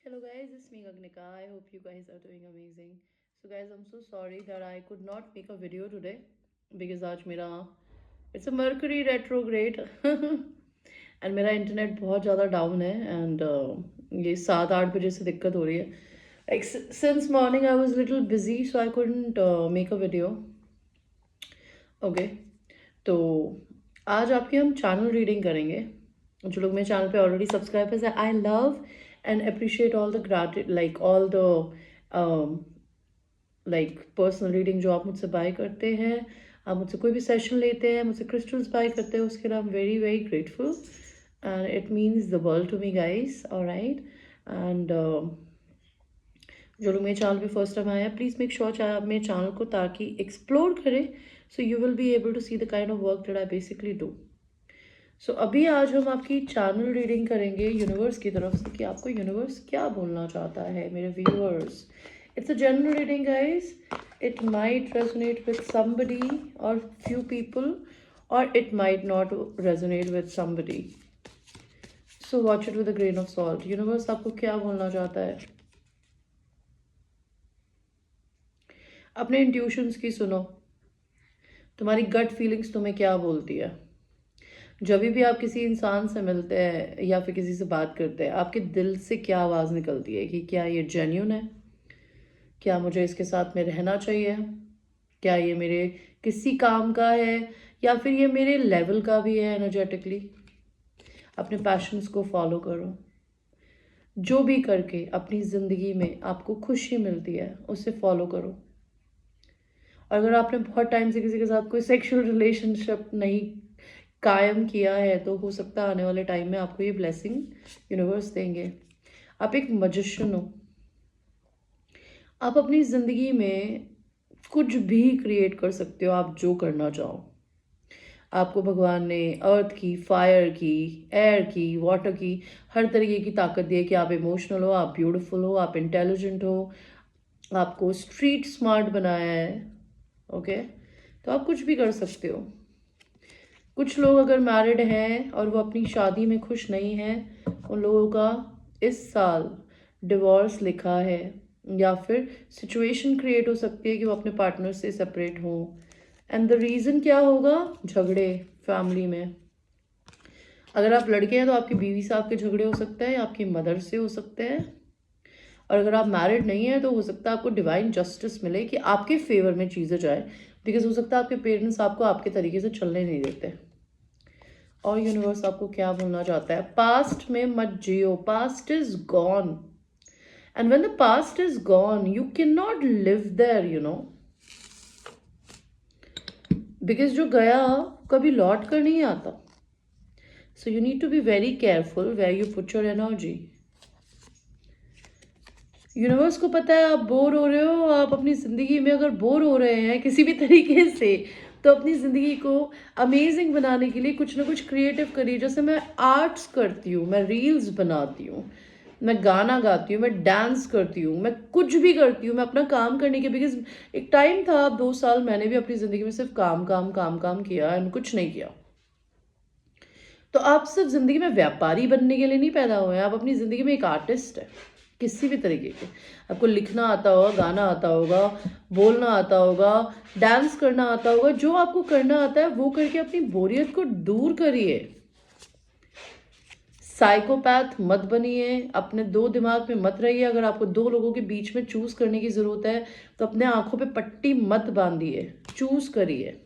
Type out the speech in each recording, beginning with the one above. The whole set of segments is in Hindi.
Hello guys, it's me Gagnika. I hope you guys are doing amazing. So guys, I'm so sorry that I could not make a video today because आज मेरा it's a Mercury retrograde and मेरा इंटरनेट बहुत ज़्यादा डाउन है and ये 7-8 बजे से दिक्कत हो रही है. Like since morning I was little busy so I couldn't make a video. Okay, तो आज आपकी हम चैनल रीडिंग करेंगे. जो लोग मेरे चैनल पे ऑलरेडी सब्सक्राइबर्स हैं, I love and appreciate all the gratitude like all the like personal reading जो आप मुझसे बाय करते हैं. आप मुझसे कोई भी सेशन लेते हैं, मुझसे क्रिस्टल्स बाय करते हैं, उसके लिए I am very very grateful and it means the world to me guys. Alright, and जो लोग मेरे चैनल पे फर्स्ट टाइम आए हैं, प्लीज़ मेक श्योर आप मेरे चैनल को ताकि एक्सप्लोर करें, so you will be able to see the kind of work that I basically do. So अभी आज हम आपकी चैनल रीडिंग करेंगे यूनिवर्स की तरफ से कि आपको यूनिवर्स क्या बोलना चाहता है मेरे viewers. It's a general reading guys. It might resonate with somebody और फ्यू पीपल और it might not resonate with somebody. So watch it with a grain of salt. Universe आपको क्या बोलना चाहता है. अपने इंट्यूशंस की सुनो. तुम्हारी गट फीलिंग्स तुम्हें क्या बोलती है. जब भी आप किसी इंसान से मिलते हैं या फिर किसी से बात करते हैं, आपके दिल से क्या आवाज़ निकलती है कि क्या ये जेन्युइन है, क्या मुझे इसके साथ में रहना चाहिए, क्या ये मेरे किसी काम का है या फिर ये मेरे लेवल का भी है एनर्जेटिकली. अपने पैशंस को फॉलो करो. जो भी करके अपनी ज़िंदगी में आपको खुशी मिलती है उसे फॉलो करो. और अगर आपने बहुत टाइम से किसी के साथ कोई सेक्सुअल रिलेशनशिप नहीं कायम किया है तो हो सकता है आने वाले टाइम में आपको ये ब्लेसिंग यूनिवर्स देंगे. आप एक मजिशियन हो. आप अपनी ज़िंदगी में कुछ भी क्रिएट कर सकते हो, आप जो करना चाहो. आपको भगवान ने अर्थ की, फायर की, एयर की, वाटर की, हर तरीके की ताकत दी है कि आप इमोशनल हो, आप ब्यूटीफुल हो, आप इंटेलिजेंट हो. आपको स्ट्रीट स्मार्ट बनाया है. ओके, तो आप कुछ भी कर सकते हो. कुछ लोग अगर मैरिड हैं और वो अपनी शादी में खुश नहीं हैं, उन लोगों का इस साल डिवोर्स लिखा है या फिर सिचुएशन क्रिएट हो सकती है कि वो अपने पार्टनर से सेपरेट हो. एंड द रीज़न क्या होगा. झगड़े फैमिली में. अगर आप लड़के हैं तो आपकी बीवी से आपके झगड़े हो सकते हैं या आपकी मदर से हो सकते हैं. और अगर आप मैरिड नहीं हैं तो हो सकता है आपको डिवाइन जस्टिस मिले कि आपके फेवर में चीज़ें जाए, बिकॉज हो सकता है आपके पेरेंट्स आपको आपके तरीके से चलने नहीं देते. और यूनिवर्स आपको क्या बोलना चाहता है. पास्ट में मत जियो. Past is gone and when the past is gone you can not live there, you know, because जो गया कभी लौट कर नहीं आता. So you need to be very careful where you put your energy. Universe को पता है आप बोर हो रहे हो. आप अपनी ज़िंदगी में अगर बोर हो रहे हैं किसी भी तरीके से तो अपनी ज़िंदगी को अमेजिंग बनाने के लिए कुछ ना कुछ क्रिएटिव करिए. जैसे मैं आर्ट्स करती हूँ, मैं रील्स बनाती हूँ, मैं गाना गाती हूँ, मैं डांस करती हूँ, मैं कुछ भी करती हूँ. मैं अपना काम करने के, बिकॉज एक टाइम था, 2 साल मैंने भी अपनी ज़िंदगी में सिर्फ काम काम काम काम किया एंड कुछ नहीं किया. तो आप सिर्फ ज़िंदगी में व्यापारी बनने के लिए नहीं पैदा हुए हैं. आप अपनी ज़िंदगी में एक आर्टिस्ट है किसी भी तरीके के. आपको लिखना आता होगा, गाना आता होगा, बोलना आता होगा, डांस करना आता होगा. जो आपको करना आता है वो करके अपनी बोरियत को दूर करिए. साइकोपैथ मत बनिए. अपने दो दिमाग में मत रहिए. अगर आपको दो लोगों के बीच में चूज करने की जरूरत है तो अपने आंखों पे पट्टी मत बांधिए. चूज करिए.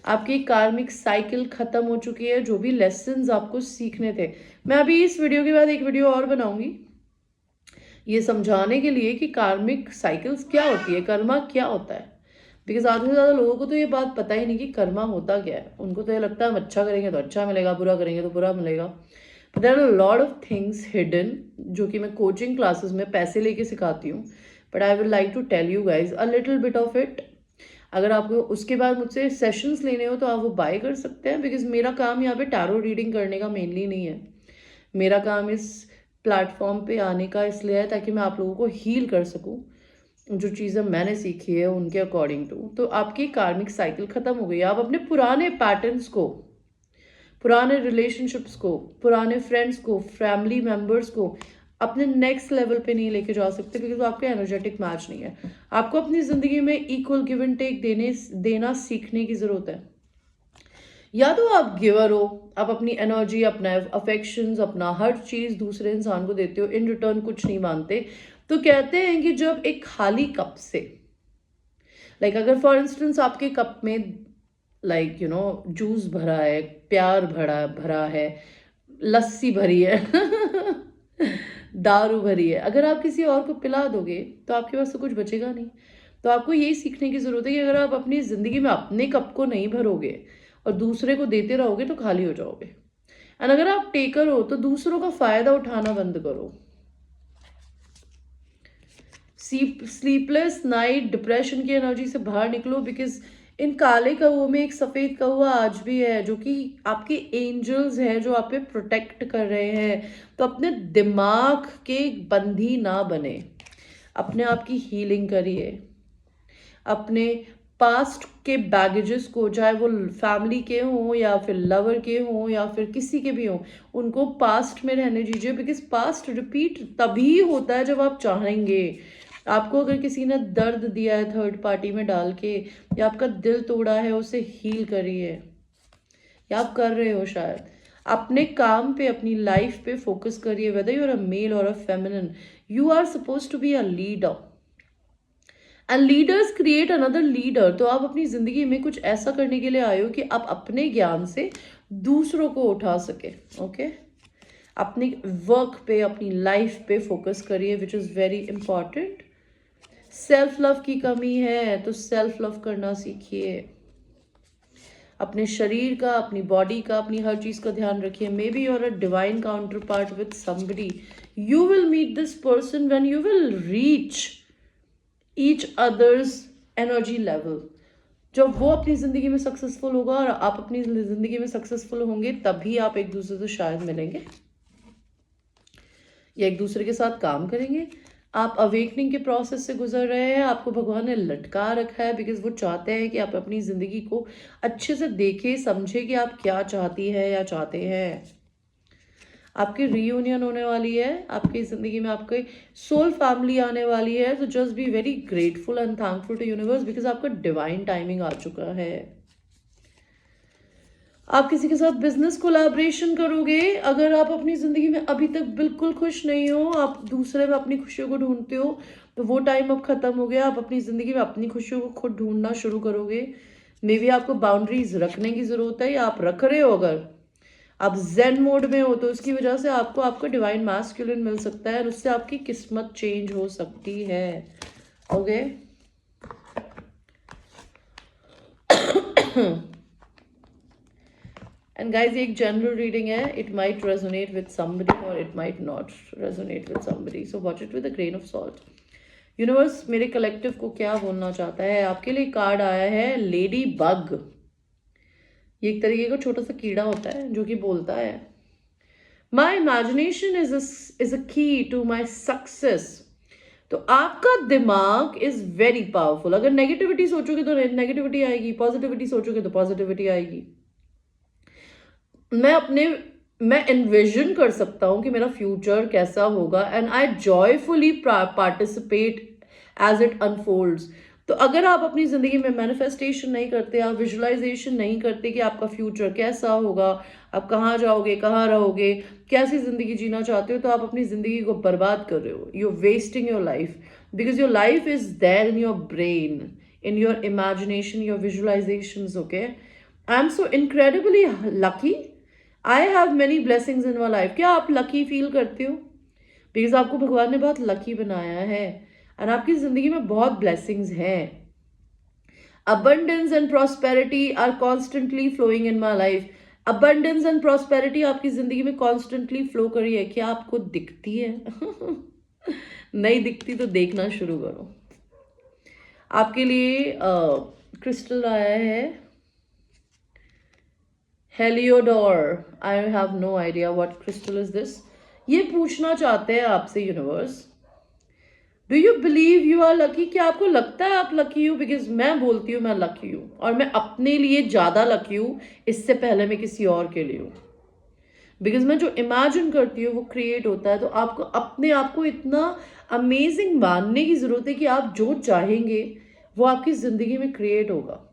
आपकी कार्मिक साइकिल खत्म हो चुकी है. जो भी लेसन्स आपको सीखने थे, मैं अभी इस वीडियो के बाद एक वीडियो और बनाऊंगी ये समझाने के लिए कि कार्मिक साइकिल्स क्या होती है, कर्मा क्या होता है. बिकॉज आधे से ज़्यादा लोगों को तो ये बात पता ही नहीं कि कर्मा होता क्या है. उनको तो ये लगता है हम अच्छा करेंगे तो अच्छा मिलेगा, बुरा करेंगे तो बुरा मिलेगा. But there are lot of things hidden जो कि मैं कोचिंग क्लासेस में पैसे लेके सिखाती हूँ. But I will like to tell you guys a little bit of it. अगर आपको उसके बाद मुझसे सेशंस लेने हो तो आप वो बाय कर सकते हैं. बिकॉज मेरा काम यहाँ पे टैरो रीडिंग करने का मेनली नहीं है. मेरा काम इस प्लेटफॉर्म पे आने का इसलिए है ताकि मैं आप लोगों को हील कर सकूं जो चीज़ें मैंने सीखी है उनके अकॉर्डिंग टू. तो आपकी कार्मिक साइकिल ख़त्म हो गई. आप अपने पुराने पैटर्न्स को, पुराने रिलेशनशिप्स को, पुराने फ्रेंड्स को, फैमिली मेम्बर्स को अपने नेक्स्ट लेवल पे नहीं लेके जा सकते बिकॉज आपका एनर्जेटिक मैच नहीं है। आपको अपनी ज़िंदगी में इक्वल गिव एंड टेक देना सीखने की ज़रूरत है। या तो आप गिवर हो, आप अपनी एनर्जी, अपना अफेक्शंस, अपना हर चीज़ दूसरे इंसान को देते हो, इन रिटर्न कुछ नहीं मानते। तो कहते हैं कि जब एक खाली कप से, अगर फॉर इंस्टेंस आपके कप में जूस भरा है, प्यार भरा भरा है, लस्सी भरी है दारू भरी है, अगर आप किसी और को पिला दोगे तो आपके पास तो कुछ बचेगा नहीं। तो आपको यही सीखने की ज़रूरत है कि अगर आप अपनी ज़िंदगी में अपने कप को नहीं भरोगे और दूसरे को देते रहोगे तो खाली हो जाओगे। एंड अगर आप टेकर हो तो दूसरों का फ़ायदा उठाना बंद करो। स्लीपलेस नाइट, डिप्रेशन की एनर्जी से बाहर निकलो, बिकॉज इन काले कौओं में एक सफ़ेद कौआ आज भी है जो कि आपके एंजल्स हैं, जो आप पे प्रोटेक्ट कर रहे हैं। तो अपने दिमाग के बंदी ना बने, अपने आप की हीलिंग करिए। अपने पास्ट के बैगेजेस को, चाहे वो फैमिली के हों या फिर लवर के हों या फिर किसी के भी हों, उनको पास्ट में रहने दीजिए, बिकॉज पास्ट रिपीट तभी होता है जब आप चाहेंगे। आपको अगर किसी ने दर्द दिया है थर्ड पार्टी में डाल के, या आपका दिल तोड़ा है, उसे हील करिए, या आप कर रहे हो शायद। अपने काम पे, अपनी लाइफ पे फोकस करिए। Whether you are a male or a feminine, you are suppose to be a leader and leaders create another leader. तो आप अपनी जिंदगी में कुछ ऐसा करने के लिए आए हो कि आप अपने ज्ञान से दूसरों को उठा सके। ओके, अपने वर्क पे, अपनी लाइफ पे फोकस करिए, which is very important. Self love की कमी है तो सेल्फ लव करना सीखिए। अपने शरीर का, अपनी बॉडी का, अपनी हर चीज़ का ध्यान रखिए। Maybe your a divine counterpart with somebody, you will meet this person when you will reach each others energy level. जब वो अपनी ज़िंदगी में सक्सेसफुल होगा और आप अपनी ज़िंदगी में सक्सेसफुल होंगे, तभी आप एक दूसरे से शायद मिलेंगे या एक दूसरे के साथ काम करेंगे। आप अवेकनिंग के प्रोसेस से गुजर रहे हैं, आपको भगवान ने लटका रखा है बिकॉज वो चाहते हैं कि आप अपनी ज़िंदगी को अच्छे से देखें, समझें कि आप क्या चाहती है या चाहते हैं। आपकी रीयूनियन होने वाली है, आपकी ज़िंदगी में आपके सोल फैमिली आने वाली है। तो just be very grateful and thankful to universe, because आपका डिवाइन टाइमिंग आ चुका है। आप किसी के साथ बिजनेस कोलैबोरेशन करोगे। अगर आप अपनी ज़िंदगी में अभी तक बिल्कुल खुश नहीं हो, आप दूसरे में अपनी खुशियों को ढूंढते हो, तो वो टाइम अब ख़त्म हो गया। आप अपनी ज़िंदगी में अपनी खुशियों को खुद ढूंढना शुरू करोगे। मे बी आपको बाउंड्रीज रखने की ज़रूरत है, या आप रख रहे हो। अगर आप जेन मोड में हो तो उसकी वजह से आपको आपका डिवाइन मैस्कुलिन मिल सकता है और उससे आपकी किस्मत चेंज हो सकती है। ओके एंड गाइज, ये एक जनरल रीडिंग है। It might resonate with somebody or it might not resonate with somebody, so watch it with a grain of salt. Universe मेरे कलेक्टिव को क्या बोलना चाहता है? आपके लिए कार्ड आया है लेडी बग। ये एक तरीके का छोटा सा कीड़ा होता है जो कि बोलता है, माई इमेजिनेशन इज अ की टू माई सक्सेस। तो आपका दिमाग इज वेरी पावरफुल। अगर नेगेटिविटी सोचोगे तो नेगेटिविटी आएगी, पॉजिटिविटी सोचोगे तो पॉजिटिविटी आएगी। मैं इन्विजन कर सकता हूं कि मेरा फ्यूचर कैसा होगा and I joyfully participate as it unfolds. तो अगर आप अपनी ज़िंदगी में मैनिफेस्टेशन नहीं करते, आप विजुअलाइजेशन नहीं करते कि आपका फ्यूचर कैसा होगा, आप कहाँ जाओगे, कहाँ रहोगे, कैसी ज़िंदगी जीना चाहते हो, तो आप अपनी ज़िंदगी को बर्बाद कर रहे हो। You are wasting your life because your life is there in your brain, in your imagination, your visualizations. Okay, I am so incredibly lucky. I have many blessings in my life. क्या आप lucky feel करते हो? बिकॉज आपको भगवान ने बहुत लकी बनाया है और आपकी जिंदगी में बहुत blessings हैं। abundance and prosperity are constantly flowing in my life. abundance and prosperity आपकी जिंदगी में constantly flow कर रही है। क्या आपको दिखती है? नहीं दिखती तो देखना शुरू करो। आपके लिए क्रिस्टल आया है heliodor. I have no idea what crystal is this. ये पूछना चाहते हैं आपसे universe, do you believe you are lucky? क्या आपको लगता है आप लकी हो? बिकॉज मैं बोलती हूँ मैं लकी हूँ और मैं अपने लिए ज़्यादा लकी हूँ इससे पहले मैं किसी और के लिए हूँ। बिकॉज मैं जो इमेजिन करती हूँ वो क्रिएट होता है। तो आपको अपने आप को इतना अमेजिंग मानने की ज़रूरत है कि आप जो चाहेंगे वो आपकी ज़िंदगी में क्रिएट होगा।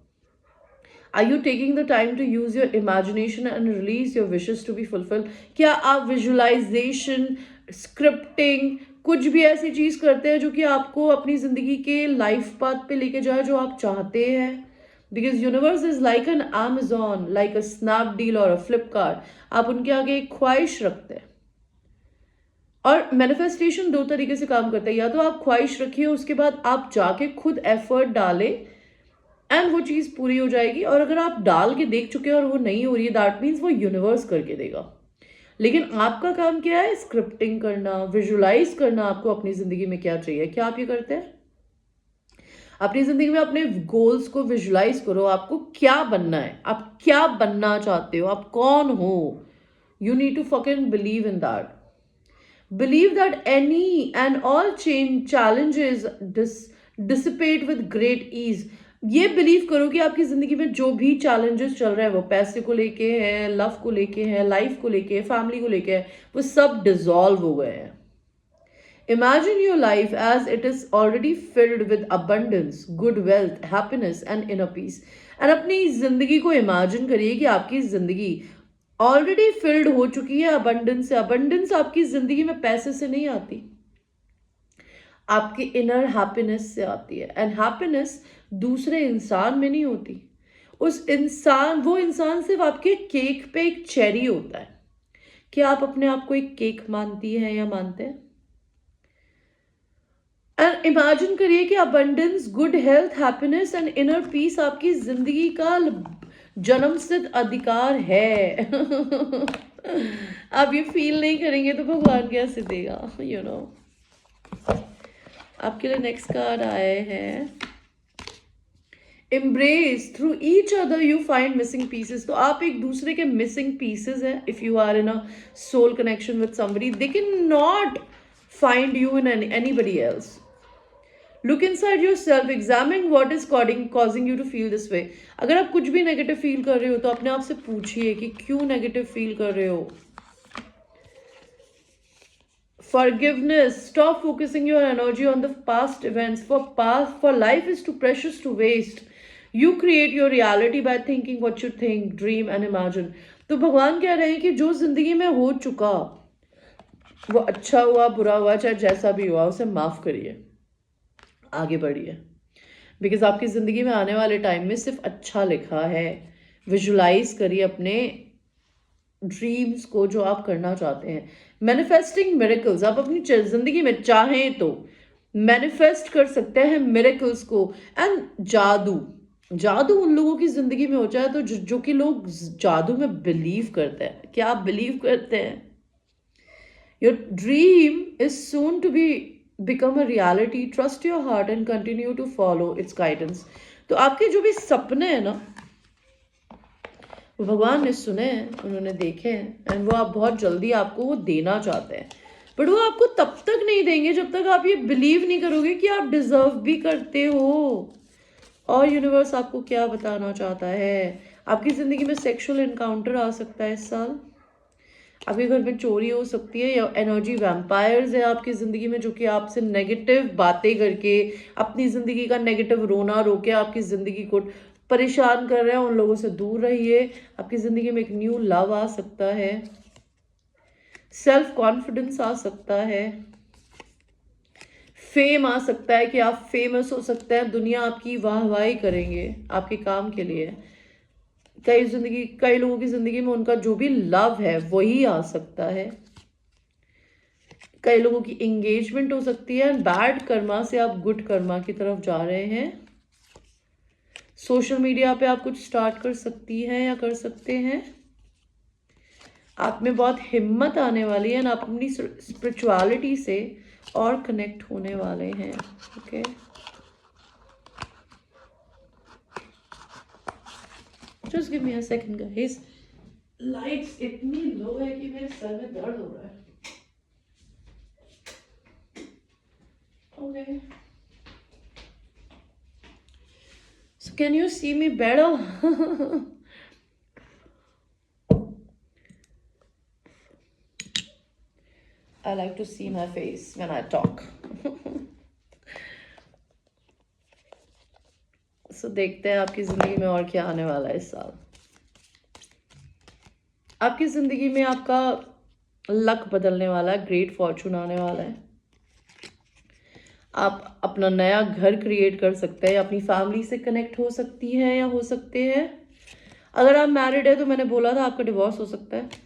Are you taking the time to use your imagination and release your wishes to be fulfill? क्या आप विजुअलाइजेशन, स्क्रिप्टिंग, कुछ भी ऐसी चीज करते हैं जो कि आपको अपनी जिंदगी के लाइफ पाथ पे लेके जाए जो आप चाहते हैं? Because universe is like an Amazon, like a Snapdeal और अ फ्लिपकार्ट। आप उनके आगे एक ख्वाहिश रखते हैं। और मैनिफेस्टेशन दो तरीके से काम करता है, या तो आप ख्वाहिश रखिए, उसके बाद आप जाके खुद एफर्ट डालें एंड वो चीज पूरी हो जाएगी। और अगर आप डाल के देख चुके हैं और वो नहीं हो रही है, दैट मीन्स वो यूनिवर्स करके देगा। लेकिन आपका काम क्या है? स्क्रिप्टिंग करना, विजुलाइज करना आपको अपनी जिंदगी में क्या चाहिए। क्या आप ये करते हैं? अपनी जिंदगी में अपने गोल्स को विजुलाइज करो। आपको क्या बनना है, आप क्या बनना चाहते हो, आप कौन हो। You need to fucking believe in that. Believe that any and all change challenges dissipate with great ease. ये बिलीव करो कि आपकी जिंदगी में जो भी चैलेंजेस चल रहे हैं, वो पैसे को लेके है, लव को लेके है, लाइफ को लेके है, फैमिली को लेके है, वो सब डिसॉल्व हो गए हैं। Imagine your life as it is already filled with abundance, good wealth, happiness and inner peace. And अपनी जिंदगी को इमेजिन करिए कि आपकी जिंदगी ऑलरेडी फिल्ड हो चुकी है अबंडेंस से। अबंडेंस आपकी जिंदगी में पैसे से नहीं आती, आपके इनर हैप्पीनेस से आती है। एंड हैप्पीनेस दूसरे इंसान में नहीं होती। वो इंसान सिर्फ आपके केक पे एक चेरी होता है। क्या आप अपने आप को एक केक मानती हैं या मानते हैं? एंड इमेजिन करिए कि abundance, good health, happiness and inner peace आपकी जिंदगी का जन्मसिद्ध अधिकार है। आप ये फील नहीं करेंगे तो भगवान कैसे देगा? यू नो आपके लिए नेक्स्ट कार्ड आए हैं, embrace through each other you find missing pieces. तो आप एक दूसरे के मिसिंग पीसेस हैं। If you are in a soul connection with somebody, they can not find you in anybody else. Look inside yourself, examine what is causing you to feel this way. अगर आप कुछ भी नेगेटिव फील कर रहे हो तो अपने आप से पूछिए कि क्यों नेगेटिव फील कर रहे हो। Forgiveness, stop focusing your energy on the past events. For life is too precious to waste. You create your reality by thinking what you think, dream and imagine. तो भगवान कह रहे हैं कि जो जिंदगी में हो चुका, वो अच्छा हुआ, बुरा हुआ, चाहे जैसा भी हुआ, उसे माफ करिए, आगे बढ़िए। बिकॉज आपकी जिंदगी में आने वाले टाइम में सिर्फ अच्छा लिखा है। विजुलाइज करिए अपने ड्रीम्स को जो आप करना चाहते हैं। मैनिफेस्टिंग मिरेकल्स, आप अपनी जिंदगी में चाहें तो मैनिफेस्ट कर सकते हैं मिरेकल्स को। एंड जादू, जादू उन लोगों की जिंदगी में हो जाए तो जो कि लोग जादू में बिलीव करते हैं। क्या आप बिलीव करते हैं? Your dream is soon to be become a reality. Trust your heart and continue to follow its guidance. तो आपके जो भी सपने हैं ना, वो भगवान ने सुने हैं, उन्होंने देखे हैं, एंड वो आप बहुत जल्दी आपको वो देना चाहते हैं। बट वो आपको तब तक नहीं देंगे जब तक आप ये बिलीव नहीं करोगे कि आप डिजर्व भी करते हो। और यूनिवर्स आपको क्या बताना चाहता है? आपकी जिंदगी में सेक्सुअल एनकाउंटर आ सकता है इस साल। आपके घर में चोरी हो सकती है, या एनर्जी वैम्पायर्स है आपकी जिंदगी में जो कि आपसे नेगेटिव बातें करके, अपनी जिंदगी का नेगेटिव रोना रोके आपकी जिंदगी को परेशान कर रहे हैं। उन लोगों से दूर रहिए। आपकी जिंदगी में एक न्यू लव आ सकता है, सेल्फ कॉन्फिडेंस आ सकता है, फेम आ सकता है कि आप फेमस हो सकते हैं, दुनिया आपकी वाहवाही करेंगे आपके काम के लिए। कई लोगों की जिंदगी में उनका जो भी लव है वही आ सकता है। कई लोगों की एंगेजमेंट हो सकती है। बैड कर्मा से आप गुड कर्मा की तरफ जा रहे हैं। सोशल मीडिया पे आप कुछ स्टार्ट कर सकती हैं या कर सकते हैं। आप में बहुत हिम्मत आने वाली है, ना आप अपनी स्पिरिचुअलिटी से और कनेक्ट होने वाले हैं। Okay, just give me a second guys. Lights इतनी लो है कि मेरे सर में दर्द हो रहा है। Okay, so can you see me better? I like to see my face when I talk. So देखते हैं आपकी ज़िंदगी में और क्या आने वाला है इस साल। आपकी ज़िंदगी में आपका लक बदलने वाला है, ग्रेट फॉर्चून आने वाला है। आप अपना नया घर क्रिएट कर सकते हैं, अपनी फैमिली से कनेक्ट हो सकती हैं या हो सकते हैं। अगर आप मैरिड है तो मैंने बोला था आपका डिवोर्स हो सकता है।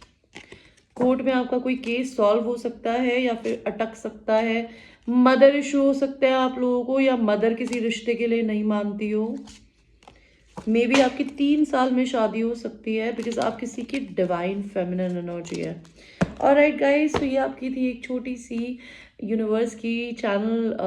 कोर्ट में आपका कोई केस सॉल्व हो सकता है या फिर अटक सकता है। मदर इशू हो सकता है आप लोगों को, या मदर किसी रिश्ते के लिए नहीं मानती हो। मे बी आपकी 3 साल में शादी हो सकती है, बिकॉज आप किसी की डिवाइन फेमिनिन एनर्जी है। ऑलराइट गाइस, तो ये आपकी थी एक छोटी सी यूनिवर्स की channel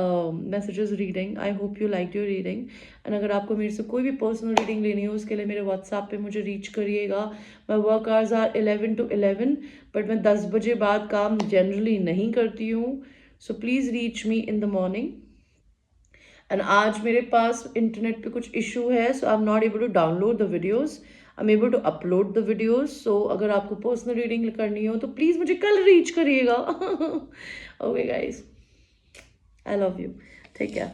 messages reading. I hope you like your reading. And अगर आपको मेरे से कोई भी पर्सनल रीडिंग लेनी हो, उसके लिए मेरे व्हाट्सएप पे मुझे रीच करिएगा। My work hours are 11 to 11, but मैं 10 बजे बाद काम जनरली नहीं करती हूँ। So please reach me in the morning. And आज मेरे पास इंटरनेट पे कुछ इशू है, so I am not able to download the videos. I am able to upload the videos. So अगर आपको पर्सनल रीडिंग करनी हो तो प्लीज़ मुझे कल रीच करिएगा। Okay guys, I love you, take care.